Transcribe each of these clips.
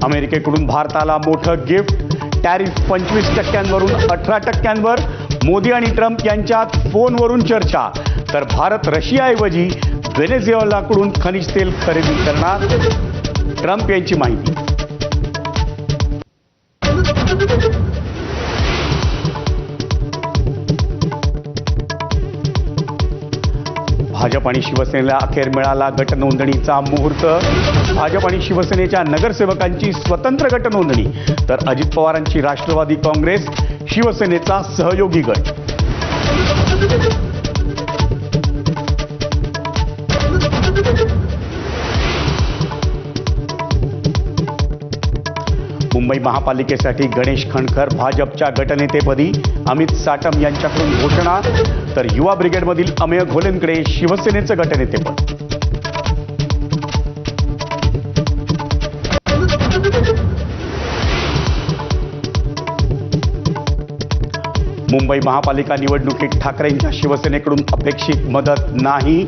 अमेरिकेकडून भारताला मोठं gift, tariff 25% वरून 18%वर. मोदी आणि ट्रम्प यांच्यात फोनवरून चर्चा. तर भारत रशियाऐवजी व्हेनेझुएलाकडून खनिज तेल खरेदी करणार, ट्रम्प यांची माहिती. भाजप आणि शिवसेनेला अखेर मिळाला गटनोंदणीचा मुहूर्त. भाजप आणि शिवसेनेच्या नगरसेवकांची स्वतंत्र गटनोंदणी, तर अजित पवारांची राष्ट्रवादी काँग्रेस, शिवसेनेचा सहयोगी गट. मुंबई महापालिकेसाठी गणेश खंडकर भाजपच्या गटनेतेपदी, अमित साटम यांच्याकडून घोषणा. तर युवा ब्रिगेडमधील अमेय घोलेंकडे शिवसेनेचं गटनेतेपद. मुंबई महापालिका निवडणुकीत ठाकरेंच्या शिवसेनेकडून अपेक्षित मदत नाही.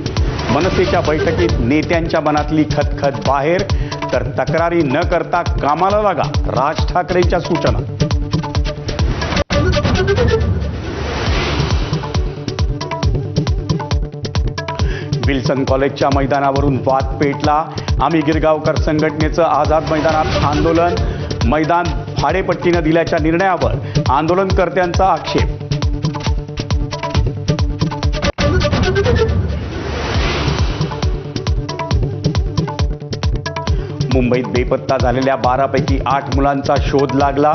मनसेच्या बैठकीत नेत्यांच्या मनातली खतखत बाहेर. तर तक्रारी न करता कामाला लागा, राज ठाकरेंच्या सूचना. विल्सन कॉलेजच्या मैदानावरून वाद पेटला. आम्ही गिरगावकर संघटनेचं आझाद मैदानात आंदोलन. मैदान भाडेपट्टीनं दिल्याच्या निर्णयावर आंदोलनकर्त्यांचा आक्षेप. मुंबईत बेपत्ता झालेल्या 12 पैकी 8 मुलांचा शोध लागला.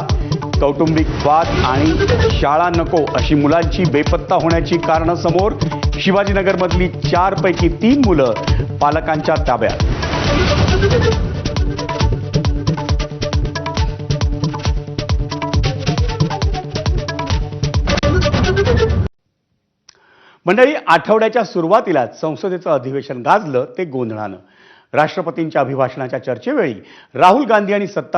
कौटुंबिक वाद आणि शाळा नको अशी मुलांची बेपत्ता होण्याची कारणं समोर. शिवाजीनगरमधली 4 पैकी 3 मुलं पालकांच्या ताब्यात. मंडळी, आठवड्याच्या सुरुवातीलाच संसदेचं अधिवेशन गाजलं ते गोंधळानं. राष्ट्रपतींच्या अभिभाषणाच्या चर्चेवेळी राहुल गांधी आणि सत्ता